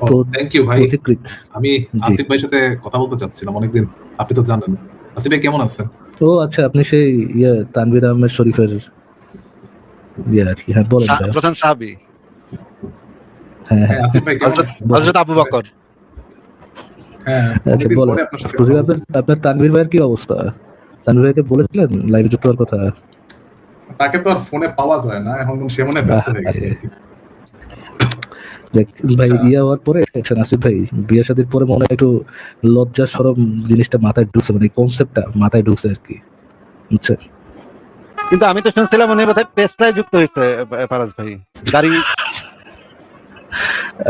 O thank you ভাই। পথিকৃৎ। আমি জি। আসিফ ভাইয়ের সাথে কথা বলতে চাচ্ছিলাম অনেকদিন। আপনি তো জানেন। আসিফ ভাই কেমন আছেন? ও আচ্ছা, আপনি সেই তানভীর আহমেদ শরীফের আর কি। হ্যাঁ, বলেন ভাইয়া। প্রধান সাহাবী। হ্যাঁ, হ্যাঁ, হ্যাঁ। আসিফ ভাই কেমন আছেন? হযরত আবু বকর। হ্যাঁ, আচ্ছা, অনেকদিন বলেন। পরে আপনার সাথে কথা বলছি। আপনার তানভীর ভাইয়ের কি অবস্থা? তানভীর ভাইকে বলেছিলেন লাইভে যুক্ত হওয়ার কথা? তাকে তো আর ফোনে পাওয়া যায় না। এখন সে মনে হয় ব্যস্ত হয়ে গেছে আরে আরকি। ভাই, আচ্ছা। হওয়ার পরে দেখছেন আসিফ ভাই, বিয়ে শাদীর পরে মনে হয় একটু লজ্জা শরম জিনিসটা মাথায় ঢুকছে, মানে কনসেপ্টটা মাথায় ঢুকছে আর কি, বুঝছেন? কিন্তু আমি তো শুনছিলাম উনি বোধহয় টেসলায় যুক্ত হয়েছে ফারাজ ভাই। গাড়ি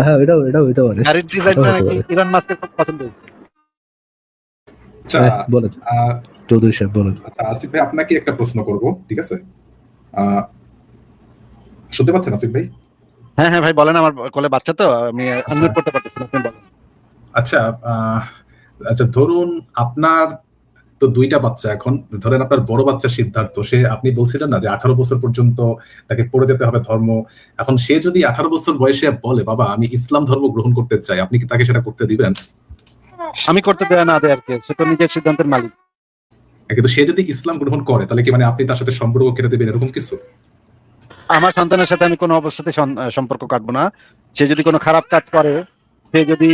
হ্যাঁ, এটাও হইতে পারে। গাড়ির ডিজাইনটা নাকি ইলন মাস্কের খুব পছন্দ হয়েছে। আচ্ছা, বলেন আ চৌধুরী সাহেব, বলেন। আচ্ছা আসিফ ভাই আপনাকে একটা প্রশ্ন করব। ঠিক আছে? আ শুনতে পাচ্ছেন আসিফ ভাই? হ্যাঁ, হ্যাঁ ভাই বলেন, আমার কোলে বাচ্চা তো আমি আনমিউট করতে পারতেছি না, আপনি বলেন। আচ্ছা, আচ্ছা ধরুন আপনার তো ২ টা বাচ্চা এখন। ধরেন আপনার বড় বাচ্চা সিদ্ধার্থ, সে আপনি বলছিলেন না যে 18 বছর পর্যন্ত তাকে পড়ে যেতে হবে ধর্ম। এখন সে যদি 18 বছর বয়সে বলে, "বাবা আমি ইসলাম ধর্ম গ্রহণ করতে চাই।" আপনি কি তাকে সেটা করতে দিবেন? আমি করতে দেয়া না দেয়া আর কি। সে তো নিজের সিদ্ধান্তের মালিক। কিন্তু সে যদি ইসলাম গ্রহণ করে তাহলে কি মানে আপনি তার সাথে সম্পর্ক কেটে দিবেন এরকম কিছু? আমার সন্তানের সাথে আমি কোনো অবস্থাতেই সম্পর্ক কাটবো না। সে যদি কোনো খারাপ কাজ করে, সে যদি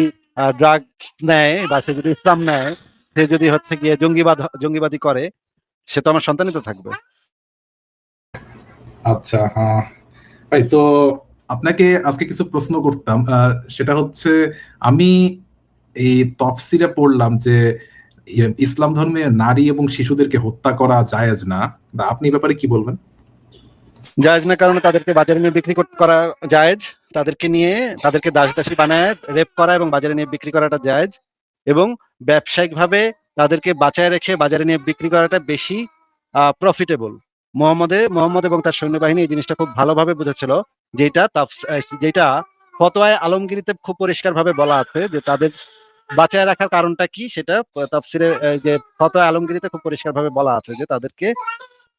ড্রাগস নেয় বা সে যদি ইসলাম নেয়, সে যদি হচ্ছে গিয়ে জঙ্গিবাদী করে, সে তো আমার সন্তানই তো থাকবে। আচ্ছা, ভাই তো আপনাকে আজকে কিছু প্রশ্ন করতাম। সেটা হচ্ছে আমি এই তাফসীরে পড়লাম যে ইসলাম ধর্মে নারী এবং শিশুদেরকে হত্যা করা জায়েজ না। আপনি এই ব্যাপারে কি বলবেন? জায়েজ না, কারণে তাদেরকে বাজারে নিয়ে বিক্রি করা জায়েজ। তাদেরকে নিয়ে তাদেরকে দাসী বানায় রেপ করা এবং বাজারে নিয়ে বিক্রি করাটা জায়েজ। এবং ব্যবসায়িকভাবে তাদেরকে বাঁচায় রেখে বাজারে নিয়ে বিক্রি করাটা বেশি প্রফিটেবল। মোহাম্মদ এবং তার সৈন্যবাহিনী এই জিনিসটা খুব ভালোভাবে বুঝেছিল, যেটা ফতোয়ায়ে আলমগীরিতে খুব পরিষ্কারভাবে বলা আছে যে তাদের বাঁচায় রাখার কারণটা কি, সেটা তাফসিরে যে ফতোয়ায়ে আলমগীরিতে খুব পরিষ্কারভাবে বলা আছে যে তাদেরকে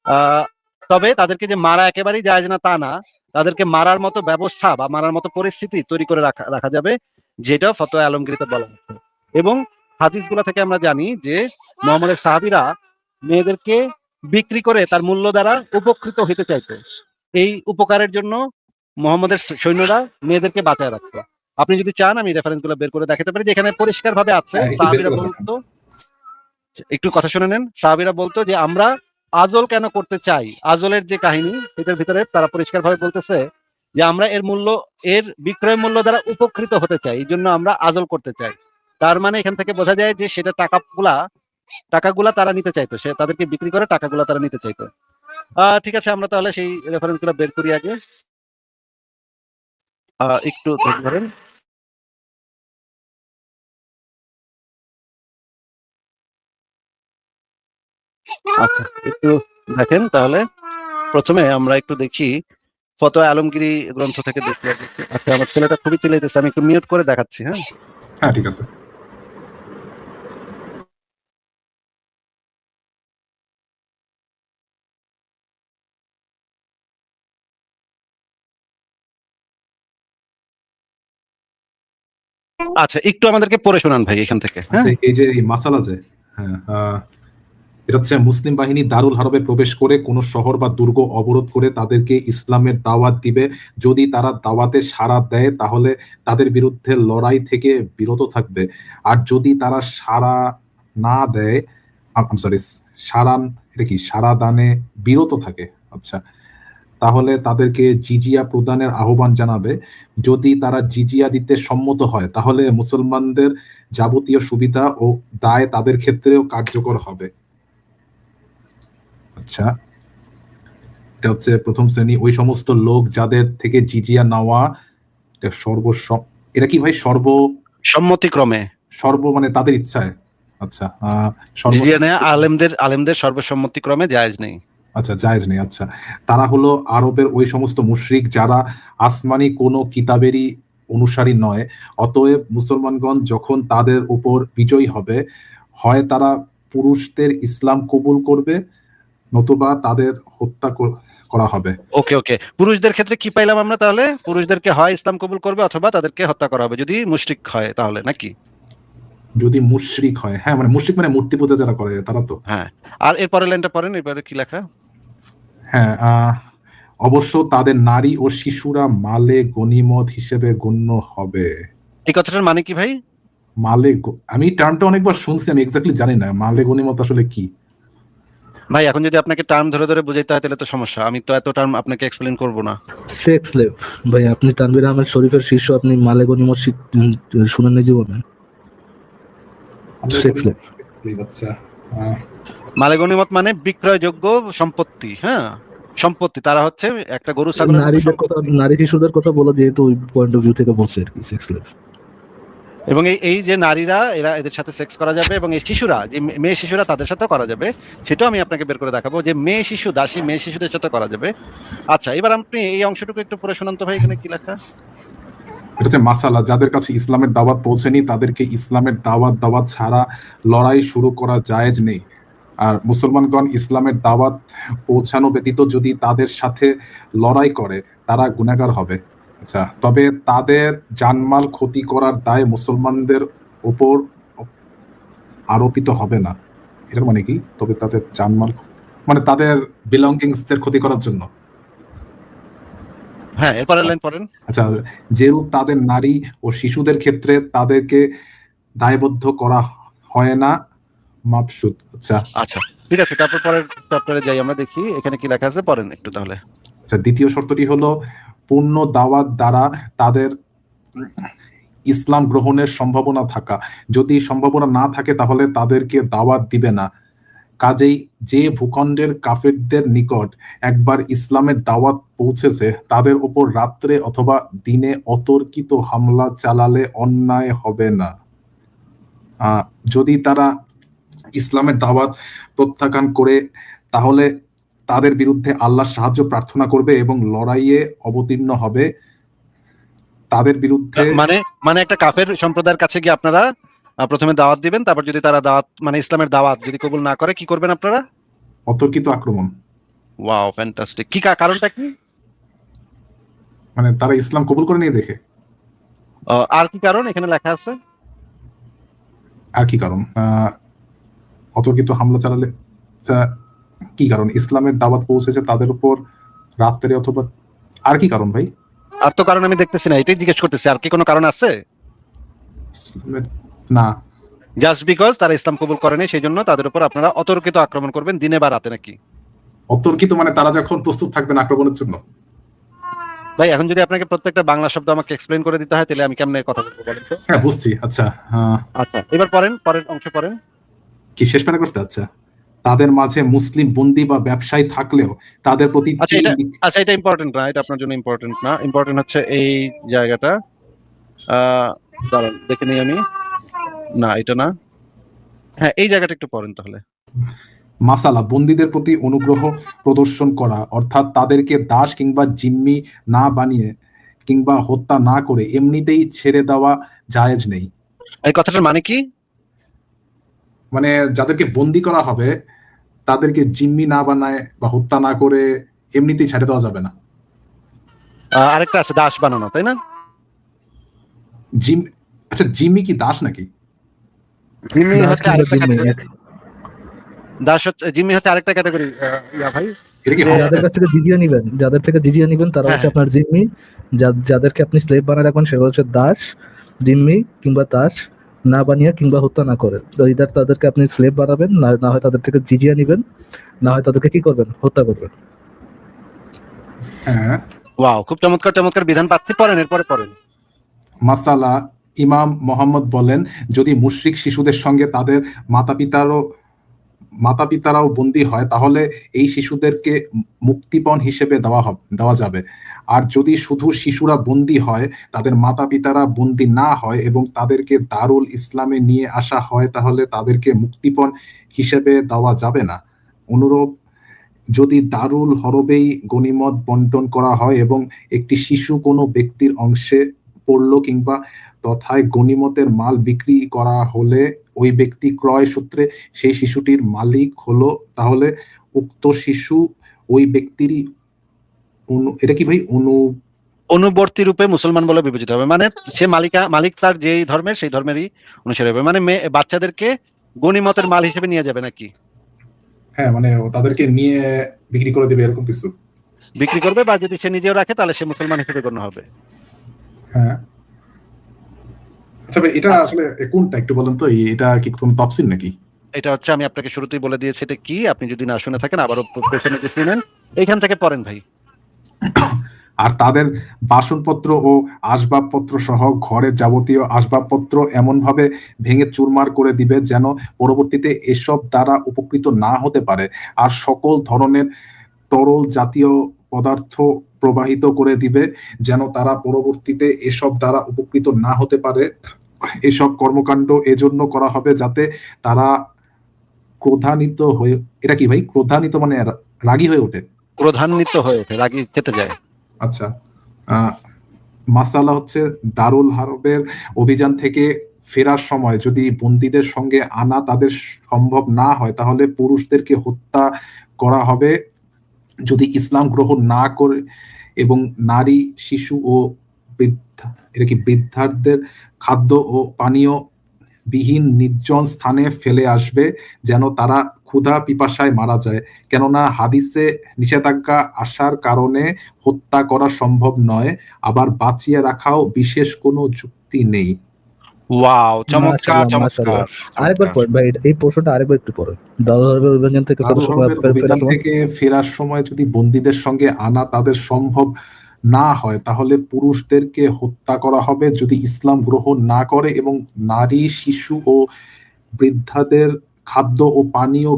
আহ তবে তাদেরকে যে মারা একেবারেই জায়েজ না তা না, তাদেরকে মারার মতো ব্যবস্থা বা মারার মতো পরিস্থিতি তৈরি করে রাখা যাবে, যেটা ফতোয়া আলমগীরিতে বলা হচ্ছে। এবং হাদিসগুলো থেকে আমরা জানি যে মুহাম্মদের সাহাবীরা মেয়েদেরকে বিক্রি করে তার মূল্য দ্বারা উপকৃত হতে চাইতো। এই উপকারের জন্য মুহাম্মদের সৈন্যরা মেয়েদেরকে বাঁচায় রাখতো। আপনি যদি চান আমি রেফারেন্সগুলো বের করে দেখাতে পারি, যেখানে পরিষ্কারভাবে আছে। হ্যাঁ, একটু বের সাহাবীরা করে দেখান। বলতো, একটু কথা শুনে নেন। সাহাবীরা বলতো যে আমরা আজল কেন করতে চাই, আজলের যে কাহিনী এটার ভিতরে তারা পরিষ্কারভাবে বলতেছে যে আমরা এর বিক্রয় মূল্য দ্বারা উপকৃত হতে চাই, এই জন্য আমরা আজল করতে চাই। তার মানে এখান থেকে বোঝা যায় যে সেটা টাকাগুলা তারা নিতে চাইতো, সে তাদেরকে বিক্রি করে টাকাগুলা তারা নিতে চাইতো। ঠিক আছে, আমরা তাহলে সেই রেফারেন্স গুলো বের করি আগে। একটু ধরেন। আচ্ছা, একটু দেখেন তাহলে। প্রথমে আমরা একটু দেখি ফতোয়া আলমগীরি গ্রন্থ থেকে দেখি। আচ্ছা, আমার ছেলেটা খুবই চিল্লাইতেছে, আমি একটু মিউট করে দেখাচ্ছি। হ্যাঁ, হ্যাঁ, ঠিক আছে। আচ্ছা, একটু আমাদেরকে পড়ে শোনান ভাই এখান থেকে। আচ্ছা, হ্যাঁ, এই যে এই মাসালা যে, হ্যাঁ, এটা হচ্ছে মুসলিম বাহিনী দারুল হারবে প্রবেশ করে কোন শহর বা দুর্গ অবরোধ করে তাদেরকে ইসলামের দাওয়াত দিবে। যদি তারা দাওয়াতে সাড়া দেয় তাহলে তাদের বিরুদ্ধে লড়াই থেকে বিরত থাকবে। আর যদি তারা সাড়া না দেয়, সরি, সাড়া, এটা কি সাড়া দানে বিরত থাকে, আচ্ছা, তাহলে তাদেরকে জিজিয়া প্রদানের আহ্বান জানাবে। যদি তারা জিজিয়া দিতে সম্মত হয় তাহলে মুসলমানদের যাবতীয় সুবিধা ও দায় তাদের ক্ষেত্রেও কার্যকর হবে। আচ্ছা, এটা হচ্ছে প্রথম শ্রেণী। ওই সমস্ত লোক যাদের থেকে জিজিয়া নেওয়া এটা এটা কি ভাই সম্মতিক্রমে মানে তাদের ইচ্ছায়? আচ্ছা, জিজিয়া নেয়া আলেমদের সর্বসম্মতিক্রমে জায়েজ নেই। আচ্ছা, জায়েজ নেই। আচ্ছা, তারা হলো আরবের ওই সমস্ত মুশরিক যারা আসমানি কোনো কিতাবেরই অনুসারী নয়। অতএব মুসলমানগণ যখন তাদের উপর বিজয়ী হবে, হয় তারা পুরুষদের ইসলাম কবুল করবে, নতুবা তাদের হত্যা করা হবে। ওকে ওকে, পুরুষদের ক্ষেত্রে কি পাইলাম আমরা তাহলে? পুরুষদেরকে হয় ইসলাম কবুল করবে অথবা তাদেরকে হত্যা করা হবে যদি মুশরিক হয় তাহলে, নাকি? যদি মুশরিক হয়, হ্যাঁ মানে মুশরিক মানে মূর্তি পূজা যারা করে তারা তো। হ্যাঁ, আর এরপরের লাইনটা পড়েন, এরপরে কি লেখা? হ্যাঁ, অবশ্য তাদের নারী ও শিশুরা মালে গনিমত হিসেবে গণ্য হবে। এই কথাটার মানে কি ভাই? আমি টার্মটা অনেকবার শুনছি, আমি এক্স্যাক্টলি জানি না মালে গনিমত আসলে কি। ভাই এখন যদি আপনাকে টার্ম ধরে ধরে বুঝাইতে হয় তাহলে তো সমস্যা, আমি তো এত টার্ম আপনাকে এক্সপ্লেইন করব না। সেক্স স্লেভ ভাই, আপনি তানভীর আহমেদ শরীফের শিষ্য, আপনি মালে গনিমত শুনেন না জীবনে? Sex slave. আচ্ছা, মালে গনিমত মানে বিক্রয়যোগ্য সম্পত্তি। হ্যাঁ, সম্পত্তি, তারা হচ্ছে একটা গরু ছাগলের মতো নারীদের কথা, সম্পত্তি। নারী শিশুদের কথা বলা যেহেতু ওই পয়েন্ট অফ ভিউ থেকে বলছে আর কি, সেক্স স্লেভ। এবং এই যে নারীরা, এদের সাথে সেক্স করা যাবে, এবং এই শিশুরা, যে মেয়ে শিশুরা তাদের সাথেও করা যাবে, সেটাও আমি আপনাকে বের করে দেখাবো যে মেয়ে শিশু, দাসী মেয়ে শিশুদের সাথে করা যাবে। আচ্ছা, এবার আপনি এই অংশটুকু একটু পড়ে শোনান তো ভাই, এখানে কি লেখা? এটা হচ্ছে মাসালা, যাদের কাছে ইসলামের দাওয়াত পৌঁছেনি তাদেরকে ইসলামের দাওয়াত ছাড়া লড়াই শুরু করা জায়েজ নেই। আর মুসলমানগণ ইসলামের দাওয়াত পৌঁছানো ব্যতীত যদি তাদের সাথে লড়াই করে তারা গুনাহগার হবে। আচ্ছা, তবে তাদের জানমাল ক্ষতি করার দায় মুসলমানদের উপর আরোপিত হবে না। এটার মানে কি? তবে তাদের জানমাল মানে তাদের বিলঙ্গিংস এর ক্ষতি করার জন্য। হ্যাঁ, এরপরের লাইন পড়েন। আচ্ছা, যেরূপ তাদের নারী ও শিশুদের ক্ষেত্রে তাদেরকে দায়বদ্ধ করা হয় না মাবসুত। আচ্ছা আচ্ছা, ঠিক আছে, তারপর পরের চ্যাপ্টারে যাই, আমরা দেখি এখানে কি লেখা আছে, পড়েন একটু তাহলে। আচ্ছা, দ্বিতীয় শর্তটি হলো পূর্ণ দাওয়াত দ্বারা তাদের ইসলাম গ্রহণের সম্ভাবনা থাকা। যদি সম্ভাবনা না থাকে তাহলে তাদেরকে দাওয়াত দিবে না। কাজেই যে ভূখণ্ডের কাফেরদের নিকট একবার ইসলামের দাওয়াত পৌঁছেছে তাদের উপর রাত্রে অথবা দিনে অতর্কিত হামলা চালালে অন্যায় হবে না। যদি তারা ইসলামের দাওয়াত প্রত্যাখ্যান করে তাহলে তাদের বিরুদ্ধে আল্লাহর সাহায্য প্রার্থনা করবে এবং লড়াইয়ে অবতীর্ণ হবে। তাদের বিরুদ্ধে মানে মানে একটা কাফের সম্প্রদায়ের কাছে গিয়ে আপনারা প্রথমে দাওয়াত দিবেন, তারপর যদি তারা দাওয়াত মানে ইসলামের দাওয়াত যদি কবুল না করে, কি করবেন আপনারা? অতর্কিত আক্রমণ। Wow, fantastic. কি কারণটা কি? মানে তারা ইসলাম কবুল করে নিয়ে দেখে। আর কি কারণ এখানে লেখা আছে? আর কি কারণ? অতর্কিত হামলা চালালে কি কারণ? ইসলামের দাওয়াত পৌঁছেছে তাদের উপর রাত্রে অথবা, আর কি কারণ ভাই? আর তো কারণ আমি দেখতেছি না, এটাই জিজ্ঞেস করতেছি, আর কি কোনো কারণ আছে? ইসলামের না, জাস্ট বিকজ তারা ইসলাম কবুল করেনি সেই জন্য তাদের উপর আপনারা অতর্কিত আক্রমণ করবেন দিনে বা রাতে, নাকি? অতর্কিত মানে তারা যখন প্রস্তুত থাকবেন আক্রমণের জন্য। ভাই এখন যদি আপনাকে প্রত্যেকটা বাংলা শব্দ আমাকে এক্সপ্লেইন করে দিতে হয় তাহলে আমি কেমনে কথা বলবো বলেন তো? হ্যাঁ বুঝছি। আচ্ছা, আচ্ছা, এবার পরের অংশ পড়েন। কি শেষ প্যারাগ্রাফটা? আচ্ছা, তাদের মাঝে মুসলিম বন্দী বা ব্যবসায়ী থাকলেও তাদের প্রতি আচ্ছা, এটা ইম্পর্টেন্ট না, এটা আপনার জন্য ইম্পর্টেন্ট না। ইম্পর্টেন্ট হচ্ছে এই জায়গাটা। দাঁড়ান দেখে নিই আমি। না, এটা না। হ্যাঁ, এই জায়গাটা একটু পড়েন তাহলে। মাসালা, বন্দীদের প্রতি অনুগ্রহ প্রদর্শন করা, অর্থাৎ তাদেরকে দাস কিংবা জিম্মি না বানিয়ে কিংবা হত্যা না করে এমনিতেই ছেড়ে দেওয়া জায়েজ নেই। এই কথাটার মানে কি? মানে যাদেরকে বন্দি করা হবে তাদেরকে জিম্মি না বানায় বা হত্যা না করে এমনিতেই ছেড়ে দেওয়া যাবে না। আরেকটা আছে দাস বানানো, তাই না? আচ্ছা, জিম্মি কি দাস নাকি? জিম্মি দাস হচ্ছে কিংবা আরেকটা জিম্মি ক্যাটাগরি। দাস হচ্ছে, জিম্মি হচ্ছে আরেকটা ক্যাটাগরি। ভাই এটা কি যাদের কাছ থেকে জিজিয়া নিবেন, যাদের থেকে জিজিয়া নিবেন তারা হচ্ছে আপনার জিম্মি। যাদেরকে আপনি স্লেভ বানায় রাখবেন সেগুলো হচ্ছে দাস, জিম্মি কিংবা দাস না বানিয়ে কিংবা হত্যা না করে। তো ইদার তাদেরকে আপনি স্লেভ বানাবেন, না হয় তাদের থেকে জিজিয়া নিবেন, না হয় তাদেরকে কি করবেন, হত্যা করবেন। হ্যাঁ, ওয়াও, খুব চমৎকার চমৎকার বিধান পাচ্ছি। পড়েন, এরপরে পড়েন। মাসালা, ইমাম মোহাম্মদ বলেন, যদি মুশরিক শিশুদের সঙ্গে তাদের মাতা পিতারাও বন্দী হয় তাহলে এই শিশুদেরকে মুক্তিপণ হিসেবে দেওয়া যাবে। আর যদি শুধু শিশুরা বন্দী হয়, তাদের মাতা পিতারা বন্দী না হয় এবং তাদেরকে দারুল ইসলামে নিয়ে আসা হয় তাহলে তাদেরকে মুক্তিপণ হিসেবে দেওয়া যাবে না। অনুরূপ যদি দারুল হরবেই গনিমত বন্টন করা হয় এবং একটি শিশু কোনো ব্যক্তির অংশে পড়লো কিংবা তথায় গনিমতের মাল বিক্রি করা হলে ওই ব্যক্তি ক্রয় সূত্রে সেই শিশুটির মালিক হলো, তাহলে উক্ত শিশু ওই ব্যক্তিরই এটা কি ভাই অনুবর্তী রূপে মুসলমান বলে বিবেচিত হবে, মানে সে মালিক তার যেই ধর্মের সেই ধর্মেরই অনুসারী হবে, মানে বাচ্চাদেরকে গনিমতের মাল হিসেবে নিয়ে যাবে নাকি? হ্যাঁ, মানে তাদেরকে নিয়ে বিক্রি করে দিবে এরকম কিছু। বিক্রি করবে, বা যদি সে নিজেও রাখে তাহলে সে মুসলমান হিসেবে গণ্য হবে। হ্যাঁ, আচ্ছা ভাই, এটা আসলে কোনটা একটু বলেন তো, এটা কি কোন তাফসীর নাকি? এটা হচ্ছে, আমি আপনাকে শুরুতেই বলে দিয়েছি এটা কি, আপনি যদি না শুনে থাকেন আবারও পেছনে যে শুনেন, এইখান থেকে পড়েন ভাই। আর তাদের বাসনপত্র ও আসবাবপত্র সহ ঘরের যাবতীয় আসবাবপত্র এমনভাবে ভেঙে চুরমার করে দিবে যেন পরবর্তীতে এসব দ্বারা উপকৃত না হতে পারে, আর সকল ধরনের তরল জাতীয় পদার্থ প্রবাহিত করে দিবে যেন তারা পরবর্তীতে এসব দ্বারা উপকৃত না হতে পারে। এসব কর্মকাণ্ড এজন্য করা হবে যাতে তারা ক্রোধান্বিত হয়ে, এটা কি ভাই, ক্রোধান্বিত মানে রাগী হয়ে ওঠে? ক্রোধান্বিত হয়ে ওঠে, রাগী খেতে যায়। আচ্ছা, মাসালা হচ্ছে দারুল হারবের অভিযান থেকে ফেরার সময় যদি বন্দীদের সঙ্গে আনা তাদের সম্ভব না হয় তাহলে পুরুষদেরকে হত্যা করা হবে যদি ইসলাম গ্রহণ না করে, এবং নারী, শিশু ও বৃদ্ধা, এটা কি বৃদ্ধাদের খাদ্য ও পানীয় বিহীন নির্জন স্থানে ফেলে আসবে যেন তারা ক্ষুধা পিপাসায় মারা যায়, কেননা হাদিসে নিষেধাজ্ঞা আসার কারণে হত্যা করা সম্ভব নয়, আবার বাঁচিয়ে রাখাও বিশেষ কোনো যুক্তি নেই। ওয়াও, চমৎকার মাশাআল্লাহ, মাশাআল্লাহ। চমৎকার আরেকবার চমৎকার। পড়েন ভাই, এই প্রশ্নটা আরেকবার একটু পড়েন। দারুল হারবের অভিযান থেকে দারুল হারবের ফেরার অভিযান সময় থেকে ফেরার সময় যদি বন্দীদের সঙ্গে আনা তাদের সম্ভব না হয় তাহলে পুরুষদেরকে হত্যা করা হবে যদি ইসলাম গ্রহণ না করে, এবং নারী, শিশু ও বৃদ্ধাদের খাদ্য ও পানীয়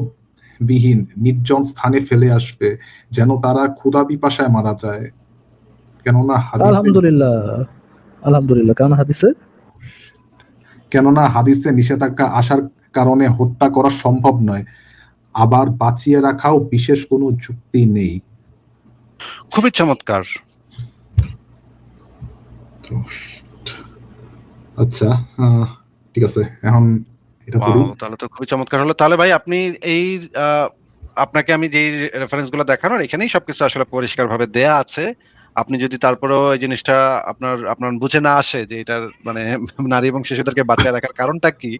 বিহীন নির্জন স্থানে ফেলে আসবে যেন তারা ক্ষুধা পিপাসায় মারা যায়, আলহামদুলিল্লাহ, আলহামদুলিল্লাহ। কেননা হাদিসে নিষেধাজ্ঞা আসার কারণে হত্যা করা সম্ভব নয়, আবার বাঁচিয়ে রাখাও বিশেষ কোনো যুক্তি নেই। খুবই চমৎকার। আচ্ছা, ঠিক আছে, এখন এটা পড়ি। ওয়াও, তাহলে তো খুবই চমৎকার হলো। তাহলে ভাই আপনি এই আপনাকে আমি যেই রেফারেন্স গুলো দেখানোর, এখানেই সবকিছু আসলে পরিষ্কার ভাবে দেয়া আছে। আপনি যদি তারপরেও এই জিনিসটা আপনার বুঝে না আসে যে এটার মানে নারী এবং শিশুদেরকে বাঁচিয়ে রাখার কারণটা কি,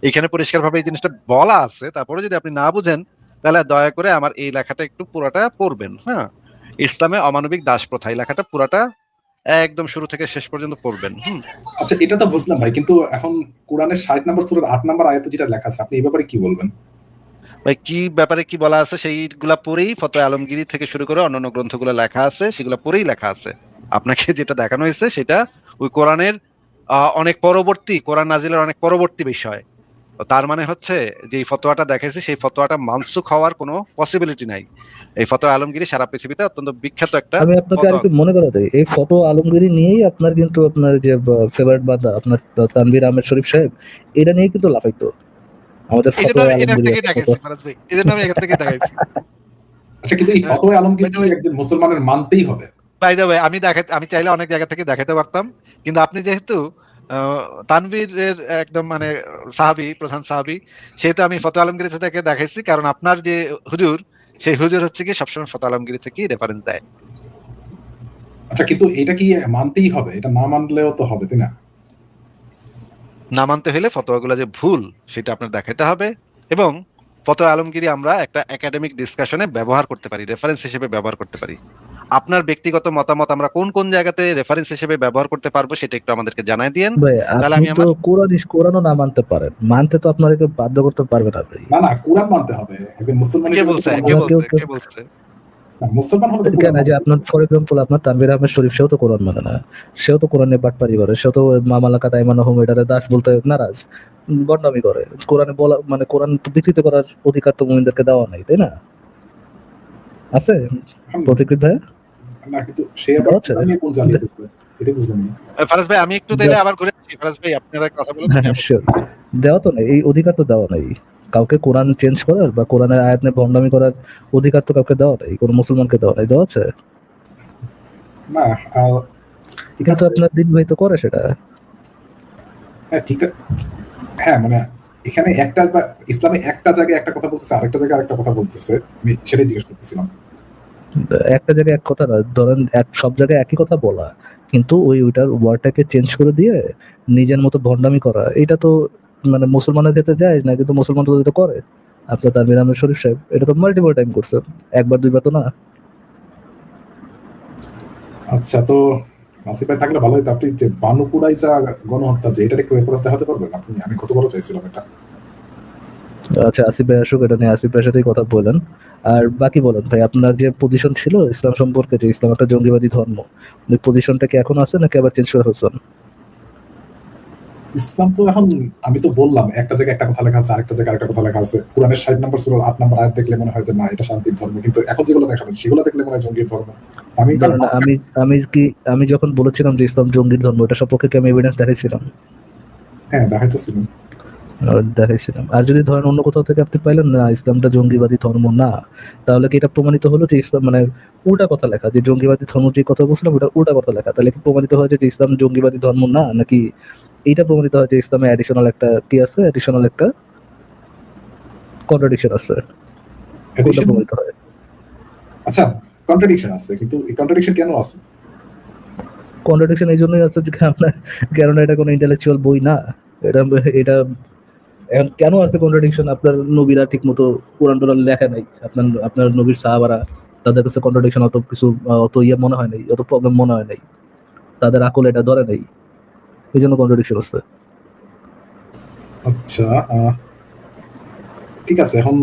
এখানে পরিষ্কার ভাবে এই জিনিসটা বলা আছে, তারপরে যদি আপনি না বুঝেন তাহলে দয়া করে আমার এই লেখাটা একটু পুরাটা পড়বেন। হ্যাঁ, ইসলামে অমানবিক দাস প্রথা, এই লেখাটা পুরাটা একদম শুরু থেকে শেষ পর্যন্ত পড়বেন। আচ্ছা, এটা তো বুঝলাম ভাই, কিন্তু এখন কোরআনের 60 নম্বর সূরার 8 নম্বর আয়াতে যেটা লেখা আছে, আপনি এই ব্যাপারে কি বলবেন? ভাই কি ব্যাপারে কি বলা আছে সেইগুলা পড়েই, ফতোয়া আলমগীরি থেকে শুরু করে অন্যান্য গ্রন্থগুলো লেখা আছে, সেগুলো পড়েই লেখা আছে। আপনাকে যেটা দেখানো হয়েছে সেটা ওই কোরআনের অনেক পরবর্তী, কোরআন নাজিলের অনেক পরবর্তী বিষয়। তো তার মানে হচ্ছে যে এই ফতোয়াটা দেখাইছে সেই ফতোয়াটা মানসুখ হওয়ার কোনো পসিবিলিটি নাই। এই ফতোয়া আলমগীরি সারা পৃথিবীতে অত্যন্ত বিখ্যাত একটা আমি আপনাকে ফতোয়া। আরেকটু মনে করা দেই, এই ফটো আলমগীরি নিয়েই আপনার কিন্তু আপনার যে ফেভারিট বান্দা আপনার তানভীর আহমেদ শরীফ সাহেব, এটা নিয়ে কিন্তু লাফাইতো আমাদের এই জন্য ফটো আমি এটার আলমগীরি থেকে একটা দেখাইছি ফটো। ফারাজ ভাই, এই জন্য আমি এখান থেকে দেখাইছি। আচ্ছা, কিন্তু এই ফতোয়া আলমগীর কি একজন মুসলমানের মানতেই হবে? বাই দ্য ওয়ে, আমি চাইলে অনেক জায়গা থেকে দেখাতে পারতাম, কিন্তু আপনি যেহেতু তানভীরের একদম মানে সাহাবী, প্রধান সাহাবী, সেহেতু আমি ফতোয়া আলমগীর থেকে দেখাইছি, কারণ আপনার যে হুজুর, সেই হুজুর হচ্ছে কি সবসময় ফতোয়া আলমগীর থেকে রেফারেন্স দেয়। আচ্ছা, কিন্তু এটা কি মানতেই হবে? এটা না মানলেও তো হবে, তাই না? না মানতে হলে ফতোয়াগুলো যে ভুল সেটা আপনার দেখাতে হবে, এবং ফতোয়া আলমগীরি আমরা একটা একাডেমিক ডিসকাশনে ব্যবহার করতে পারি, রেফারেন্স হিসেবে ব্যবহার করতে পারি। আপনার ব্যক্তিগত মতামত আমরা কোন কোন জায়গাতে রেফারেন্স হিসেবে ব্যবহার করতে পারবো সেটা একটু আমাদেরকে জানাই দিয়েন, ভাই তাহলে আপনি আমি তো আমার কোরআনও না মানতে পারেন, মানতে তো আপনাকে বাধ্য করতে পারবে না ভাই। না, না, কোরআন মানতে হবে। একজন মুসলমান কে হিসেবে তো বলছে কোরআন কে মানতে হবে। বলছে কে বলছে? না, মুসলমান হলে তো কেন, কোরআন যে মানতে আপনার হবে। ফর এক্সাম্পল আপনার তানভীর আহমেদ শরীফ, সেও তো কোরআন মানে না, সেও তো কোরআনে বাটপারি করে, সেও তো মামালাকা তাইমানহুম এটারে দাস বলতে নারাজ, বদনামি করে। কোরআনে বলা মানে কোরআন তো বিকৃত করার অধিকার তো মুমিনদেরকে দেওয়া নাই, তাই না? আছে প্রতিকৃত ভাই? না, কিন্তু সে আবার আচ্ছা, কোরআন নিয়ে কোন জালিয়াতি করবে? এটা বুঝলাম না। ফারাজ ভাই, আমি একটু তাইলে আবার ঘুরে আসি। ফারাজ ভাই, আপনারা কথা বলেন, হ্যাঁ আমি হ্যাঁ আবার- শিওর, দেওয়া তো নেই, এই অধিকার তো দেওয়া নাই কাউকে, কোরআন চেঞ্জ করার বা কোরআনের আয়াত নিয়ে ভণ্ডামি করার অধিকার তো কাউকে দেওয়া নাই, কোনো মুসলমানকে দেওয়া নাই। দেওয়া আছে? না, ঠিক কিন্তু আছে। আপনার দিন ভাই তো করে সেটা। হ্যাঁ, ঠিক আছে। হ্যাঁ, মানে এখানে একটা বা ইসলামে একটা জায়গায় একটা কথা বলতেছে, আরেকটা জায়গায় আরেকটা কথা বলতেছে, আমি সেটাই জিজ্ঞেস করতেছিলাম। একটা জায়গায় এক কথা না, ধরেন সব জায়গায় একই কথা বলা, কিন্তু ওইটার ওয়ার্ডটাকে চেঞ্জ করে দিয়ে নিজের মতো ভণ্ডামি করা, এটা তো মানে মুসলমানের ক্ষেত্রে যায় না, কিন্তু মুসলমান তো এটা করে। আপনার তানভীর আহমেদ শরীফ সাহেব এটা তো মাল্টিপল টাইম করছে, একবার দুইবার তো না। আচ্ছা, তো আসিফ ভাই থাকলে ভালো হতো, আপনি যে বানু কুরাইজা গণহত্যা যে এটার একটু রেফারেন্স দেখাতে পারবেন আপনি? আমি কত বড় চাইছিলাম এটা। আচ্ছা, আসিফ ভাই আসুক, এটা নিয়ে আসিফ ভাইয়ের সাথেই কথা বলেন। আর বাকি বলেন ভাই, আপনার যে পজিশন ছিল ইসলাম সম্পর্কে, যে ইসলাম একটা জঙ্গিবাদী ধর্ম, ওই পজিশনটা কি এখন আছে নাকি আবার চেঞ্জ করে হচ্ছেন? ইসলাম তো এখন, আমি তো বললাম একটা জায়গায় একটা কথা লেখা আছে, আরেকটা জায়গায় আরেকটা কথা লেখা আছে। কোরআনের 60 নম্বর সূরার 8 নম্বর আয়াত দেখলে মনে হয় যে না এটা শান্তির ধর্ম, কিন্তু এখন যেগুলো দেখাবেন সেগুলো দেখলে মনে হয় জঙ্গির ধর্ম। আমি কারণ ধরেন আমি যখন বলেছিলাম যে ইসলাম জঙ্গির ধর্ম, এটা সপক্ষে কি আমি এভিডেন্স দেখাইছিলাম? হ্যাঁ দেখাইতেছিলেন। দেখাইছিলাম। আর যদি ধরেন অন্য কোথাও থেকে আপনি পাইলেন না ইসলামটা জঙ্গিবাদী ধর্ম না, তাহলে কি এটা প্রমাণিত হলো যে ইসলাম মানে উল্টা কথা লেখা, যে জঙ্গিবাদী ধর্ম যে কথা বলছিলাম ওটা উল্টা কথা লেখা? তাহলে কি প্রমাণিত হয় যে ইসলাম জঙ্গিবাদী ধর্ম না, নাকি এইটা প্রমাণিত হয় যে ইসলামে অ্যাডিশনাল একটা কি আছে, অ্যাডিশনাল একটা কন্ট্রাডিকশন আছে? কোনটা Addition? প্রমাণিত হয়? আচ্ছা, কন্ট্রাডিকশন আছে, কিন্তু এই কন্ট্রাডিকশন কেন আছে? কন্ট্রাডিকশন এই জন্যই আছে যে আপনার, কেননা এটা কোনো ইন্টেলেকচুয়াল বই না। এটা এটা এখন কেন আছে কন্ট্রাডিকশন? আপনার নবীরা ঠিক মতো কোরআন টোরান লেখা নাই, আপনার আপনার নবীর সাহাবারা, তাদের কাছে কন্ট্রাডিকশন অত কিছু অত ইয়ে মনে হয় নাই, অত প্রবলেম মনে হয় নাই, তাদের আকল এটা ধরে নাই, এই জন্য কন্ট্রাডিকশন আছে। আচ্ছা, ঠিক আছে। এখন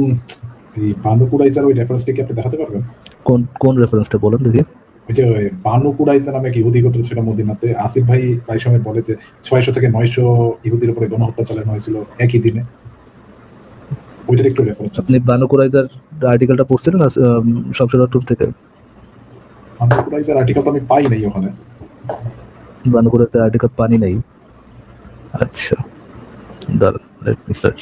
এই বানু কুরাইজার ওই রেফারেন্সটা কি আপনি দেখাতে পারবেন? কোন কোন রেফারেন্সটা বলেন দেখি। ওই যে বানু কুরাইজা নামে এক ইহুদি গোত্র ছিল মদিনাতে, আসিফ ভাই প্রায় সময় বলে যে 600 থেকে 900 ইহুদির উপরে গণহত্যা চালানো হয়েছিল একই দিনে। ওইটার একটু রেফারেন্স আপনি আছে। বানু কুরাইজার আর্টিকেলটা পড়ছিলেন সংসদ থেকে? বানু কুরাইজার আর্টিকেল তো আমি পাই নাই ওখানে। বানু কুরাইজার আর্টিকেল পানি নাই? আচ্ছা, দাঁড়ান, লেট মি সার্চ।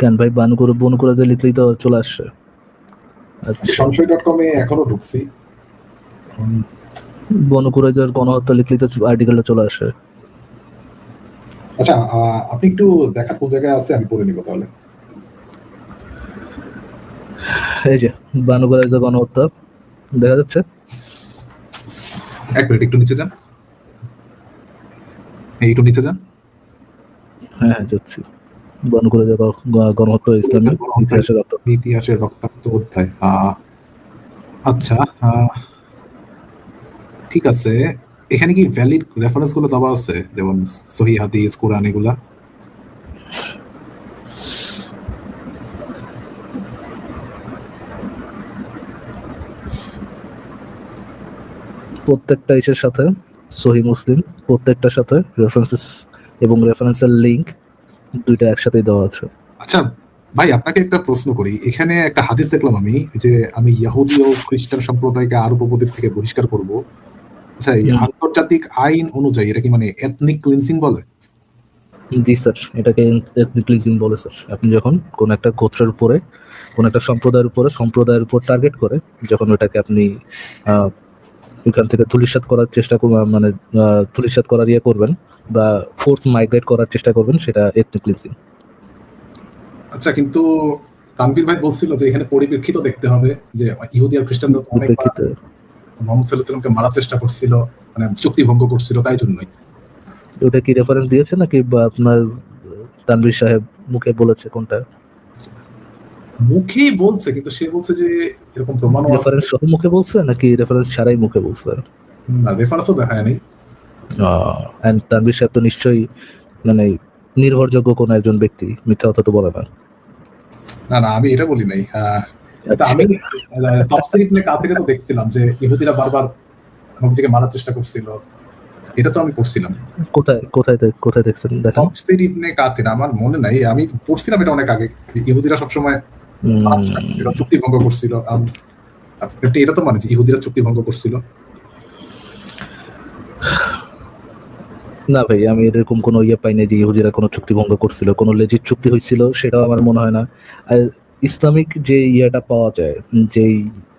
কেন ভাই, বনু কুরাইজা লিখলেই তো চলে আসছে। আচ্ছা, সংশয়.com এ এখনো ঢুকছি। বনু কুরাইজার গণহত্যা লিখলেই তো আর্টিকেলটা চলে আসে। আচ্ছা, আপনি একটু দেখার কোন জায়গায় আছে, আমি পড়ে নিব তাহলে। এই যে বানু কুরাইজা গণহত্যা দেখা যাচ্ছে। এক মিনিট একটু নিচে যান, একটু নিচে যান। হ্যাঁ হ্যাঁ, যাচ্ছি। বানু কুরাইজা গণহত্যা ইসলামী ইতিহাসের রক্ত। ইতিহাসের রক্তাক্ত অধ্যায়। আচ্ছা, ঠিক আছে। এখানে কি ভ্যালিড রেফারেন্স গুলো দেওয়া আছে, যেমন সহিহ হাদিস, কোরআন এগুলা? প্রত্যেকটা ইসের সাথে সহিহ মুসলিম, প্রত্যেকটার সাথে রেফারেন্সেস এবং রেফারেন্সের লিংক দুইটা একসাথেই দেওয়া আছে। আচ্ছা ভাই, আপনাকে একটা প্রশ্ন করি। এখানে একটা হাদিস দেখলাম আমি, যে আমি ইহুদি ও খ্রিস্টান সম্প্রদায়কে আরব উপদ্বীপ থেকে বহিষ্কার করব। আচ্ছা, এই আন্তর্জাতিক আইন অনুযায়ী এটা কি মানে এথনিক ক্লিনসিং বলে? জি স্যার, এটাকে এথনিক ক্লিনজিং বলে স্যার। আপনি যখন কোন একটা গোত্রের উপরে, কোন একটা সম্প্রদায়ের উপর টার্গেট করে যখন ওটাকে আপনি ওইখান থেকে ধূলিসাৎ করার চেষ্টা করবেন, মানে ধূলিসাৎ করার ইয়ে করবেন বা ফোর্স মাইগ্রেট করার চেষ্টা করবেন, সেটা এথনিক ক্লিনজিং। আচ্ছা, কিন্তু তানভীর ভাই বলছিল যে এখানে পরিপ্রেক্ষিত দেখতে হবে, যে ইহুদি আর খ্রিস্টানরা তো অনেকবার মুহাম্মদ সাল্লাল্লাহু আলাইহি ওয়াসাল্লামকে মারার চেষ্টা করছিল, মানে চুক্তি ভঙ্গ করছিল, তাই জন্যই। ওটা কি রেফারেন্স দিয়েছে নাকি বা আপনার তানভীর সাহেব মুখে বলেছে? কোনটা? মুখেই বলছে, কিন্তু সে বলছে যে এরকম প্রমাণও আছে। রেফারেন্স সহ মুখে বলছে নাকি রেফারেন্স ছাড়াই মুখে বলছে? না, রেফারেন্সও দেখায় নাই। এন্ড তানভীর সাহেব তো নিশ্চয়ই মানে নির্ভরযোগ্য কোন একজন ব্যক্তি, মিথ্যা কথা তো বলে না। না না, আমি এটা বলি নাই। কিন্তু আমি তাফসীর ইবনে কাসিরে তো দেখছিলাম যে ইহুদিরা বারবার নবীজিকে মারার চেষ্টা করছিল, এটা তো আমি পড়ছিলাম। কোথায় দেখছেন? দেখেন। তাফসীর ইবনে কাসির, আমার মনে নাই, আমি পড়ছিলাম এটা অনেক আগে। ইহুদিরা সবসময় মারার চেষ্টা করছিল, চুক্তি ভঙ্গ করছিল। এটা তো মানে যে ইহুদিরা চুক্তি ভঙ্গ করছিল। না ভাই, আমি এরকম কোনো ইয়ে পাইনি যে ইহুদিরা কোনো চুক্তি ভঙ্গ করছিল, কোনো লেজিট চুক্তি হয়েছিল সেটাও আমার মনে হয় না। ইসলামিক যে ইয়েটা পাওয়া যায়, যেই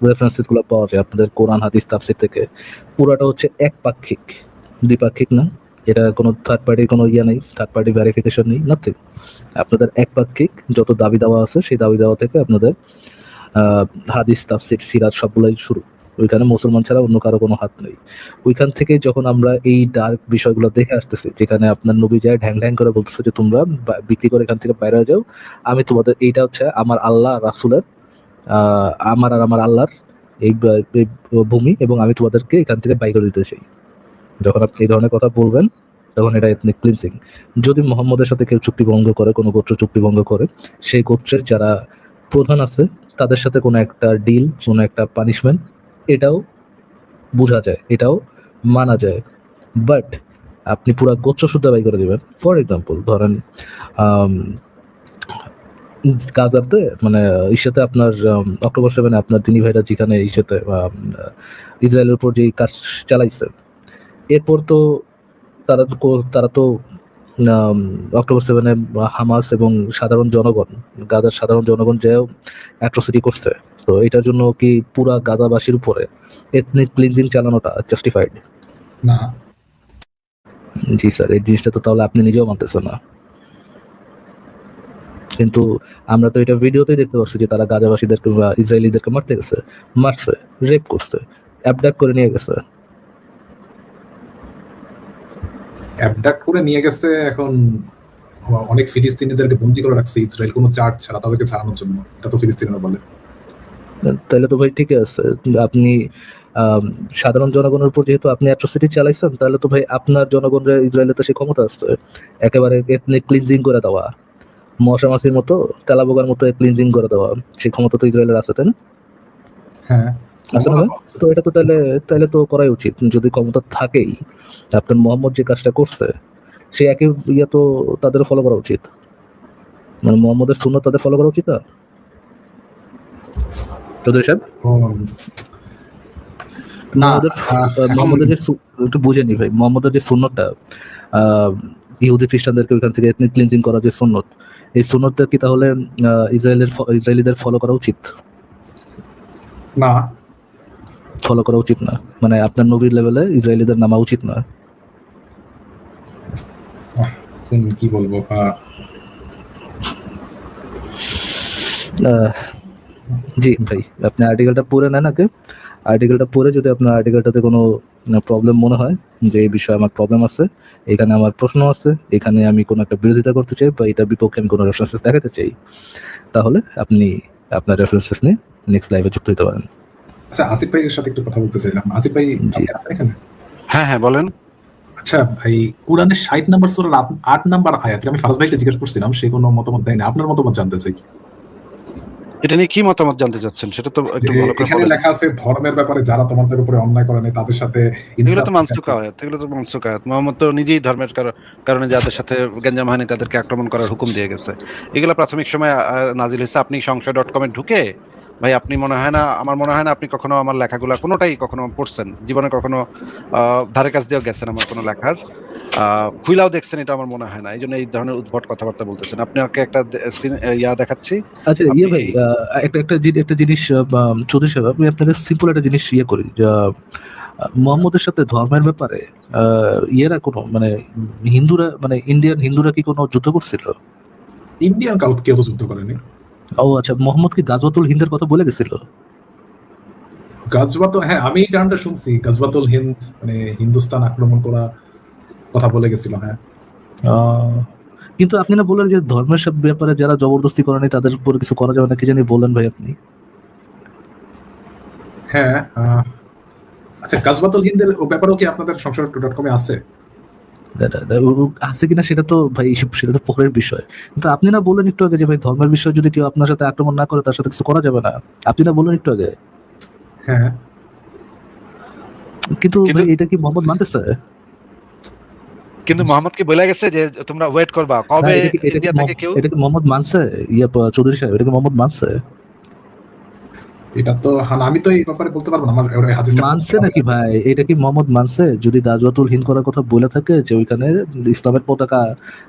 রেফারেন্সেস গুলো পাওয়া যায় আপনাদের কোরআন হাদিস তাফসীর থেকে, পুরাটা হচ্ছে একপাক্ষিক, দ্বিপাক্ষিক না। এটা কোনো থার্ড পার্টির কোনো ইয়ে নেই, থার্ড পার্টি ভেরিফিকেশন নেই, নাথিং। আপনাদের একপাক্ষিক যত দাবি দাওয়া আছে সেই দাবি দাওয়া থেকে আপনাদের হাদিস তাফসীর সিরাত সবগুলোই শুরু। ওইখানে মুসলমান ছাড়া অন্য কারো কোনো হাত নেই। ওইখান থেকে যখন আমরা এই ডার্ক বিষয়গুলো দেখে আসতেছি, যেখানে আপনার নবী যায় ঢ্যাং ঢ্যাং করে বলতেছে যে তোমরা বিক্রি করে এখান থেকে বাইরে হয়ে যাও, আমি তোমাদের, এইটা হচ্ছে আমার আল্লাহ রাসূলের আমার আর আমার আল্লাহর এই এই ভূমি, এবং আমি তোমাদেরকে এখান থেকে বাই করে দিতে চাই। যখন আপনি এই ধরনের কথা বলবেন তখন এটা এথনিক ক্লিনজিং। যদি মোহাম্মদের সাথে কেউ চুক্তি ভঙ্গ করে, কোনো গোত্র চুক্তি ভঙ্গ করে, সেই গোত্রের যারা প্রধান আছে তাদের সাথে কোনো একটা ডিল, কোনো একটা পানিশমেন্ট, এটাও বোঝা যায়, এটাও মানা যায়। বাট আপনি পুরা গোত্র শুদ্ধ বাই করে দিবেন। ফর এক্সাম্পল ধরেন গাজাতে মানে ইসেতে আপনার অক্টোবর 7 আপনার দিনী ভাইরা যেখানে ইসেতে ইসরায়েলের উপর যে কাজ চালাইছে, এরপর তো তারা তো অক্টোবর 7 হামাস এবং সাধারণ জনগণ, গাজার সাধারণ জনগণ যে অ্যাট্রোসিটি করছে, তো এটার জন্য কি পুরা গাজাবাসীর উপরে এথনিক ক্লিনজিং চালানোটা জাস্টিফাইড? না, জি স্যার, এই জিনিসটা তো তাহলে আপনি নিজেও মানতেছেন না। কিন্তু আমরা তো এটা ভিডিওতেই দেখতে পাচ্ছি যে তারা গাজাবাসীদেরকে বা ইসরায়েলিদেরকে মারছে, রেপ করছে, অ্যাবডাক্ট করে নিয়ে গেছে। অ্যাবডাক্ট করে নিয়ে গেছে। এখন অনেক ফিলিস্তিনিদেরকে বন্দী করে রাখছে ইসরায়েল কোনো চার্জ ছাড়া, তাদেরকে ছাড়ানোর জন্য। এটা তো ফিলিস্তিনিরা বলে। তাহলে তো ভাই ঠিক আছে, আপনি সাধারণ জনগণের উপর যেহেতু আপনি অ্যাট্রোসিটি চালাইছেন, তাহলে তো ভাই আপনার জনগণের ইসরায়েলের তো সে ক্ষমতা আছে একেবারে এথনিক ক্লিনজিং করে দেওয়া, মশা মাছির মতো, তেলাবোগার মতো ক্লিনজিং করে দেওয়া, সেই ক্ষমতা তো ইসরায়েলের আছে, তাই না? হ্যাঁ, আছে না ভাই? তো এটা তো তাহলে তো করাই উচিত। যদি ক্ষমতা থাকেই, আপনার মোহাম্মদ যে কাজটা করছে সে একই ইয়া তো তাদের ফলো করা উচিত, মানে মোহাম্মদের সুন্নাত তাদের ফলো করা উচিত না চৌধুরী সাহেব? না, মোহাম্মদের যে একটু বুঝে নি ভাই, মোহাম্মদের যে সুন্নতটা ইহুদি খ্রিস্টানদেরকে ওইখান থেকে এথনিক ক্লিনজিং করার যে সুন্নত, এই সুন্নতটা কি তাহলে ইসরায়েলিদের ফলো করা উচিত? না, ফলো করা উচিত না, মানে আপনার নবীর লেভেলে ইসরায়েলিদের নামা উচিত না। কি বলবো, জি ভাই, আপনি আর্টিকেলটা পড়ে নেন আগে। আর্টিকেলটা পড়ে যদি আপনার আর্টিকেলটাতে কোনো প্রবলেম মনে হয় যে এই বিষয়ে আমার প্রবলেম আছে, এখানে আমার প্রশ্ন আছে, এখানে আমি কোনো একটা বিরোধিতা করতে চাই বা এটার বিপক্ষে আমি কোনো রেফারেন্সেস দেখাতে চাই, তাহলে আপনি আপনার রেফারেন্সেস নিয়ে নেক্সট লাইভে যুক্ত হতে পারেন। আচ্ছা, আসিফ ভাইয়ের সাথে একটু কথা বলতে চাইলাম। আসিফ ভাই আপনি আছেন এখানে? হ্যাঁ হ্যাঁ বলেন। আচ্ছা, এই কোরআনের 60 নম্বর সূরার 8 নম্বর আয়াত আমি ফারাজ ভাইকে জিজ্ঞেস করছিলাম, সে কোনো মতামত দেয়নি। আপনার মতামত জানতে চাই। এটা নিয়ে কি মতামত জানতে চাচ্ছেন সেটা তো একটু ভালো করে এখানে বলেন। লেখা আছে ধর্মের ব্যাপারে যারা তোমাদের উপরে অন্যায় করে নাই তাদের সাথে এগুলো তো মানসুক আয়াত, এগুলো তো মানসুক আয়াত। মোহাম্মদ তো নিজেই ধর্মের কারণে যাদের সাথে গেঞ্জাম হানি তাদেরকে আক্রমণ করার হুকুম দিয়ে গেছে। এগুলো প্রাথমিক সময় নাজিল হয়েছে। আপনি সংশয়.com ঢুকে ভাই, আপনি মনে হয় না, আমার মনে হয় না আপনি কখনো আমার লেখাগুলা কোনোটাই কখনো পড়ছেন, জীবনে কখনো ধারে কাছ দিয়েও গেছেন আমার কোনো লেখার, খুইলাও দেখছেন, এটা আমার মনে হয় না। এই জন্য এই ধরনের উদ্ভট কথাবার্তা বলতেছেন। আপনাকে একটা স্ক্রিন দেখাচ্ছি। আচ্ছা ভাই, একটা জিনিস চৌধুরী সাহেব, আমি আপনাকে সিম্পল একটা জিনিস করি, মোহাম্মদের সাথে ধর্মের ব্যাপারে ইয়েরা কোনো মানে হিন্দুরা, মানে ইন্ডিয়ান হিন্দুরা কি কোনো যুদ্ধ করছিল? ইন্ডিয়ান কেউ তো যুদ্ধ করেনি। ও আচ্ছা, মোহাম্মদ কি গাজওয়াতুল হিন্দের কথা বলে গেছিল? গাজওয়াতুল, হ্যাঁ আমি এই টার্মটা শুনছি, গাজওয়াতুল হিন্দ মানে হিন্দুস্তান আক্রমণ করা কথা বলে গেছিল। হ্যাঁ, কিন্তু আপনি না বললেন যে ধর্মের সব ব্যাপারে যারা জবরদস্তি করেনি তাদের উপর কিছু করা যাবে না, কি জানি বললেন ভাই আপনি? হ্যাঁ, আচ্ছা, গাজওয়াতুল হিন্দের ব্যাপারেও কি আপনাদের সংশয়.com আছে? আছে কিনা সেটা তো ভাই, সেটা তো পরের বিষয়। কিন্তু আপনি না বললেন একটু আগে যে ভাই ধর্মের বিষয়ে যদি কেউ আপনার সাথে আক্রমণ না করে তার সাথে কিছু করা যাবে না, আপনি না বললেন একটু আগে? হ্যাঁ, কিন্তু ভাই এটা কি মোহাম্মদ মানতেছে? কিন্তু মোহাম্মদ কি বলে গেছে যে তোমরা ওয়েট করবা কবে ইন্ডিয়া থেকে কেউ? এটা কি মোহাম্মদ মানছে? চৌধুরী সাহেব, এটা কি মোহাম্মদ মানছে? এটা তো আমি তো এই ব্যাপারে বলতে পারবো না, আমার হাদিসটা মানছে নাকি ভাই? এটা কি মোহাম্মদ মানছে? যদি গাজওয়াতুল হিন্দ করার কথা বলে থাকে যে ওইখানে ইসলামের পতাকা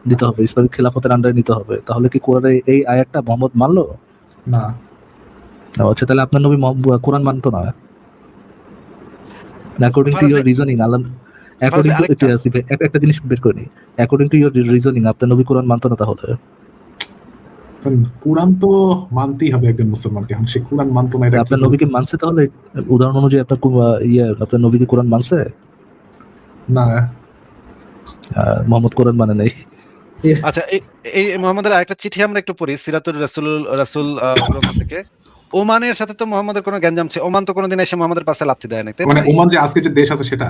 দিতে হবে, ইসলামিক খেলাফতের আন্ডারে নিতে হবে, তাহলে কি কোরআনে এই আয়াতটা মোহাম্মদ মানলো? না, আচ্ছা, তাহলে আপনার নবী কোরআন মানতো না? অ্যাকর্ডিং টু ফারাজ ইউর ভাই, রিজনিং, আল্লাহ ফারাজ অ্যাকর্ডিং ভাই টু আরেকটা, একটা জিনিস বের করে নিই। অ্যাকর্ডিং টু ইউর রিজনিং আপনার নবী কোরআন মানতো না তাহলে? কারণ কোরআন তো মানতেই হবে একজন মুসলমানকে, এখন সে কোরআন মানতো না তা এটা কি আপনার বলবো? নবীকে মানছে তাহলে? উদাহরণ অনুযায়ী আপনার আপনার নবীকে কোরআন মানছে? না, মোহাম্মদ কোরআন মানে নাই। আচ্ছা এই এই মোহাম্মদের আরেকটা চিঠি আমরা একটু পড়ি সিরাতুর রাসূল গ্রন্থ থেকে। ওমানের সাথে তো মোহাম্মদের কোনো গ্যাঞ্জাম ছিল, ওমান তো কোনোদিন এসে মোহাম্মদের পাশে লাথি দেয় নাই, তাই না মানে ভাই? ওমান যে আজকে যে দেশ আছে সেটা?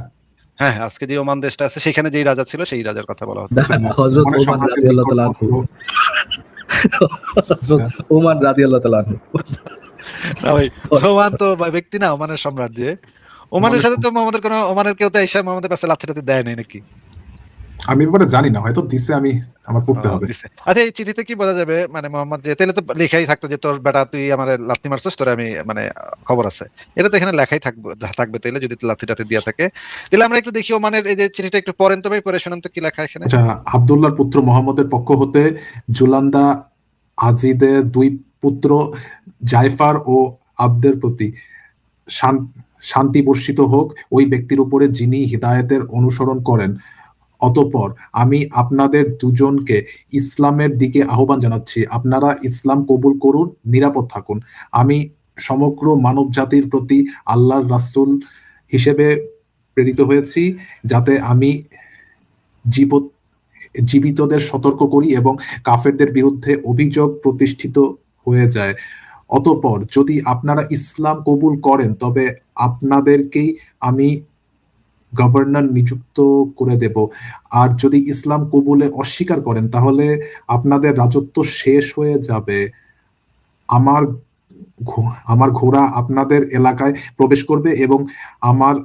হ্যাঁ হ্যাঁ, আজকে যে ওমান দেশটা আছে সেখানে যেই রাজা ছিল সেই রাজার কথা বলা হচ্ছে। আচ্ছা, হযরত ওমানের ওমান সম্রাটের রাদিয়াল্লাহু নিকট তাআলা আনহু। পত্র। হযরত আচ্ছা, ওমান রাদিয়াল্লাহু তাআলা আনহু। না ভাই, ওমান তো ব্যক্তি না, ওমানের সম্রাট যে। ওমানের ওমানের সাথে তো মোহাম্মদের কোনো, ওমানের কেউ তো এসে মোহাম্মদের পাশে লাথি টাথি দেয় নাই নাকি? আমি ব্যাপারে জানি না, হয়তো দিছে, আমি আমার পড়তে হবে। দিছে। আচ্ছা এই চিঠিতে কি বোঝা যাবে মানে মোহাম্মদ যে, তাহলে তো লেখাই থাকতো যে তোর বেটা তুই আমার লাথি মারছিস, তোর আমি মানে খবর আছে, এটা তো এখানে লেখাই থাকবে তাইলে যদি লাথি টাথি দিয়া থাকে। তাহলে আমরা একটু দেখি ওমানের এই যে চিঠিটা একটু পড়েন তো ভাই, পড়ে শোনান তো কি লেখা এখানে। আচ্ছা, আব্দুল্লাহর পুত্র মোহাম্মদের পক্ষ হতে জুলান্দা আজিদের দুই পুত্র জায়ফার ও আবদের প্রতি শান্তি বর্ষিত হোক ওই ব্যক্তির উপরে যিনি হিদায়াতের অনুসরণ করেন। অতঃপর আমি আপনাদের দুজনকে ইসলামের দিকে আহ্বান জানাচ্ছি, আপনারা ইসলাম কবুল করুন, নিরাপদ থাকুন। আমি সমগ্র মানব জাতির প্রতি আল্লাহর রাসূল হিসেবে প্রেরিত হয়েছি, যাতে আমি জীব- জীবিতদের সতর্ক করি এবং কাফেরদের বিরুদ্ধে অভিযোগ প্রতিষ্ঠিত হয়ে যায়। অতঃপর যদি আপনারা ইসলাম কবুল করেন তবে আপনাদেরকেই আমি গভর্নর নিযুক্ত করে দেব, আর যদি ইসলাম কবুলে অস্বীকার করেন তাহলে আপনাদের রাজত্ব শেষ হয়ে যাবে। আমার আমার ঘোড়া আপনাদের এলাকায় প্রবেশ করবে এবং আমার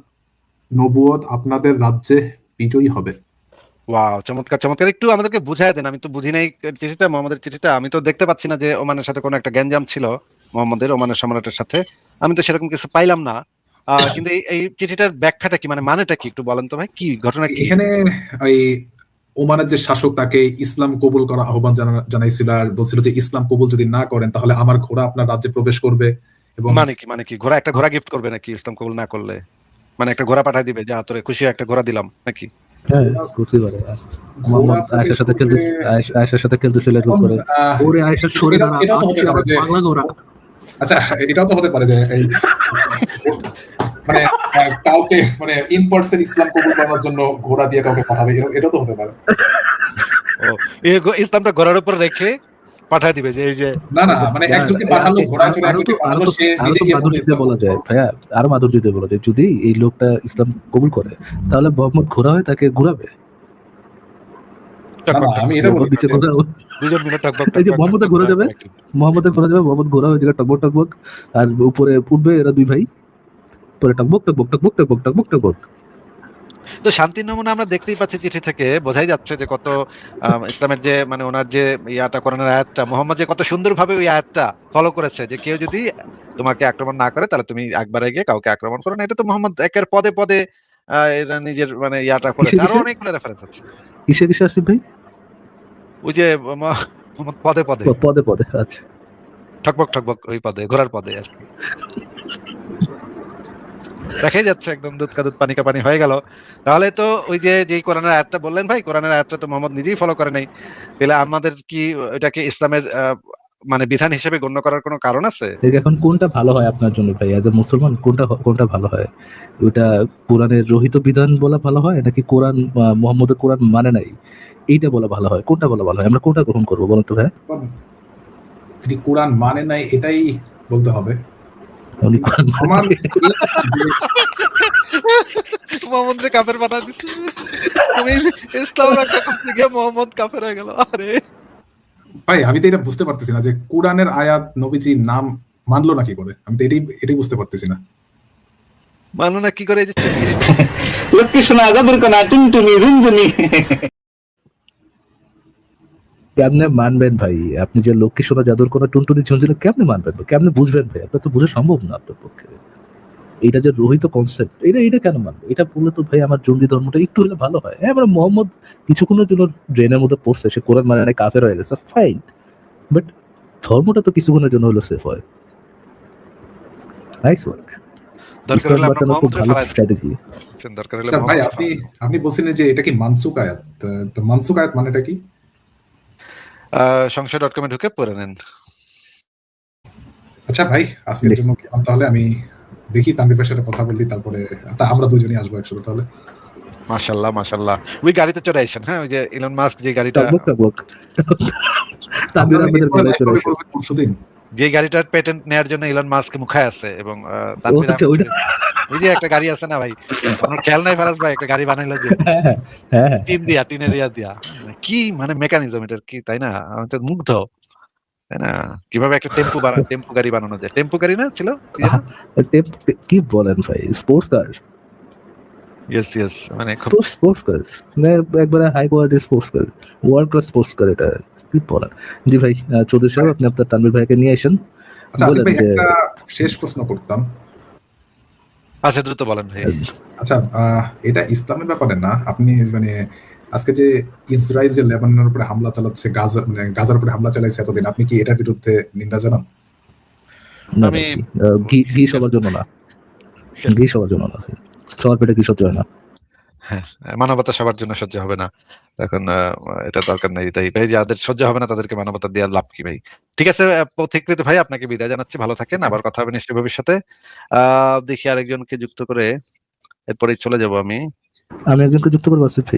নবুয়ত আপনাদের রাজ্যে বিজয়ী হবে। ওয়াও, চমৎকার চমৎকার, একটু আমাদেরকে বুঝায় দেন, আমি তো বুঝি নাই চিঠিটা, মোহাম্মদের চিঠিটা। আমি তো দেখতে পাচ্ছি না যে ওমানের সাথে কোনো একটা গ্যাঞ্জাম ছিল মোহাম্মদের, ওমানের সম্রাটের সাথে। আমি তো সেরকম কিছু পাইলাম না। কিন্তু এই চিঠিটার ব্যাখ্যাটা কি, মানে মানেটা কি একটু বলেন তো ভাই, কি ঘটনা কি? এখানে ওই ওমানের যে শাসক তাকে ইসলাম কবুল করা আহ্বান জানাইছিল, আর বলছিল যে ইসলাম কবুল যদি না করেন তাহলে আমার ঘোড়া আপনার রাজ্যে প্রবেশ করবে এবং মানে কি ঘোড়া, একটা ঘোড়া গিফট করবে নাকি ইসলাম কবুল না করলে? মানে একটা ঘোড়া পাঠায় দিবে, যা তোরে খুশি একটা ঘোড়া দিলাম নাকি? হ্যাঁ, করতে পারে। ঘোড়া মোহাম্মদ প্রবেশ আয়েশার সাথে করবে। আয়েশার সাথে খেলতেছিল এরকম এবং করে, ওরে আয়েশা সরে দাঁড়া, এটাও তো হতে আচ্ছা পারে আমার যে, পাগলা ঘোড়া। আচ্ছা এটাও তো হতে পারে যে এই মানে কাউকে মানে ইন পার্সন ইসলাম কবুল করার জন্য ঘোড়া দিয়ে কাউকে পাঠাবে, এটাও তো হতে পারে। ও, ইসলামটা ঘোড়ার উপর রেখে পাঠায় দিবে যে এই যে। না না, মানে একজনকে পাঠালো ঘোড়ায় চড়ে, আরো তো একজনকে আরো পাঠালো তো সে আরো নিজে তো গিয়ে বলল মাধুর্য ইসলাম বলা কবুল যায় করো। ভাইয়া, আরো মাধুর্য বলা যায়, যদি এই লোকটা ইসলাম কবুল করে তাহলে মোহাম্মদ ঘোড়া হয় তাকে ঘুরাবে। না না, আমি এটা বলি মোহাম্মদ না নিচে যে, ঘোড়া, দুজন মিলে টকবক এই যে টকবক মোহাম্মদের টকবক ঘোড়া করে যাবে, একটা। মোহাম্মদ ঘোড়া হয়ে যাবে টকবক টকবক, আর উপরে উঠবে এরা দুই ভাই, পরে টকবক টকবক টকবক টকবক টকবক টকবক। তো শান্তির নমুনা আমরা দেখতেই পাচ্ছি চিঠি থেকে, বোঝাই যাচ্ছে যে কত ইসলামের যে মানে ওনার যে ইয়াটা, কোরআনের আয়াতটা, মোহাম্মদ যে কত সুন্দরভাবে ওই আয়াতটা ফলো করেছে, যে কেউ যদি তোমাকে আক্রমণ না করে তাহলে তুমি একবারে গিয়ে কাউকে আক্রমণ করো না। এটা তো মোহাম্মদ একের পদে পদে এরা নিজের মানে ইয়াটা কিসে করেছে। আরো কিসে অনেকগুলো রেফারেন্স আছে কিসে কিসে আসিফ ভাই? ওই যে মোহাম্মদ পদে পদে, পদে পদে, আচ্ছা। ঠকবক ঠকবক ওই পদে, ঘোড়ার পদে আর কি। দেখাই যাচ্ছে একদম দুধ কা দুধ পানি কা পানি হয়ে গেল। তাহলে তো ওই যে যেই কোরআনের আয়াতটা বললেন ভাই, কোরআনের আয়াতটা তো মোহাম্মদ নিজেই ফলো করে নাই, তাহলে আমাদের কি এটাকে ইসলামের মানে বিধান হিসেবে গণ্য করার কোনো কারণ আছে? এখন কোনটা ভালো হয় আপনার জন্য ভাই, এজ এ মুসলমান কোনটা ভালো হয়? ওইটা কোরআনের রহিত বিধান বলা ভালো হয়, নাকি কোরআন মুহাম্মদের কোরআন মানে নাই এইটা বলা ভালো হয়? কোনটা বলা ভালো হয়? আমরা কোনটা গ্রহণ করবো বলুন তো ভাই? তিনি কোরআন মানে নাই এটাই বলতে হবে। উনি কোরআন আমার মানে যে মোহাম্মদকে কাফের বানা দিছে, তুমি ইসলাম রক্ষা করতে গিয়ে মোহাম্মদ কাফের হয়ে গেল। আরে ভাই, আমি তো এটা বুঝতে পারতেছি না যে কোরআনের আয়াত নবীজি নাম মানলো না কি করে, আমি তো এটাই বুঝতে পারতেছি না। মানো না কি করে, এই যে লক্ষ্মী সোনা জাদুর কোনা টুনটুনি ঝুনঝুনি। কেমনে মানবেন ভাই? আপনি যে লক্ষ্মী সোনা জাদুর কোনো টুনটুনি ঝুনঝুনি কেমনে মানবেন? কেমনে বুঝবেন ভাই? আপনার তো বোঝা সম্ভব না আপনার পক্ষে। এটা যে রহিত কনসেপ্ট, এটা কেন মানবে? এটা বললে তো ভাই আমার জঙ্গি ধর্মটা একটু হলে ভালো হয়। হ্যাঁ, আমরা মোহাম্মদ কিছুক্ষণের জন্য ড্রেনের মধ্যে পড়ছে, সে কোরআন মানে নাই, কাফের হয়ে গেছে, ফাইন, বাট ধর্মটা তো কিছুক্ষণের জন্য হলো সেফ হয়। Nice work. দরকার ইসলাম হলে আমরা বাঁচানোর খুব মোহাম্মদরে ভালো ফারায় স্ট্র্যাটেজি। দরকার হলে আচ্ছা ভাই, মোহাম্মদরে আপনি আপনি বলছিলেন যে এটা কি মানসুক আয়াত, তো মানসুক আয়াত মানেটা কি? সংশয়.com এ ঢুকে পড়ে নেন। আচ্ছা ভাই, আজকের জন্য গেলাম তাহলে। আমি দেখি তানভীর ভাইয়ের সাথে কথা বললি, তারপরে আমরা দুজনই আসবো একসাথে তাহলে। মাশাআল্লাহ মাশাআল্লাহ। ওই গাড়িতে চড়ে আইসেন, হ্যাঁ ওই যে ইলন মাস্ক যে গাড়িটা টকবক তানভীর আহমেদের গাড়ি চলে আসে। পরশুদিন যে গাড়িটার পেটেন্ট নেয়ার জন্য ইলন মাস্ক মুখায় আছে এবং তানভীর আচ্ছা, আহমেদ ওইটা। ওই যে একটা গাড়ি আছে না ভাই, আপনার খেয়াল নাই ফারাজ ভাই, একটা গাড়ি বানাইলো যে হ্যাঁ হ্যাঁ হ্যাঁ। টিনের ইয়া দিয়া, কি মানে মেকানিজম এটার, কি তাই না? আমি তো মুগ্ধ, তাই না? কিভাবে একটা টেম্পু গাড়ি বানানো যায়। টেম্পু গাড়ি না ছিল কি যেন? কি বলেন ভাই, স্পোর্টস কার। ইয়েস ইয়েস, মানে খুব স্পোর্টস কার, মানে একবারে high quality sports car, world class sports car এটা। কি বলেন। জি ভাই, চৌধুরী সাহেব আপনি আপনার তানভীর ভাইকে নিয়ে আসেন। আচ্ছা আসিফ বলেন ভাই, যে একটা শেষ প্রশ্ন করতাম। আচ্ছা দ্রুত বলেন ভাই। আচ্ছা, এটা ইসলামের ব্যাপারে না, আপনি মানে আজকে যে ইসরায়েল যে লেবাননের উপরে হামলা চালাচ্ছে, গাজার উপরে হামলা চালাইছে এতদিন, আপনি কি এটার বিরুদ্ধে নিন্দা জানান? না আমি ভাই, ঘি সবার জন্য না, ঘি সবার জন্য না, সবার পেটে ঘি সহ্য হয় না। হ্যাঁ, মানবতা সবার জন্য সহ্য হবে না, এখন এটা দরকার নেই। তাই ভাই, যাদের সহ্য হবে না তাদেরকে মানবতা দেওয়ার লাভ কি ভাই? ঠিক আছে, পথিকৃত ভাই আপনাকে বিদায় জানাচ্ছি, ভালো থাকেন, আবার কথা হবে নিশ্চয়ই ভবিষ্যতে। দেখি আরেকজনকে যুক্ত করে এরপরে চলে যাব আমি। আমি একজনকে যুক্ত করবো আসিফ ভাই।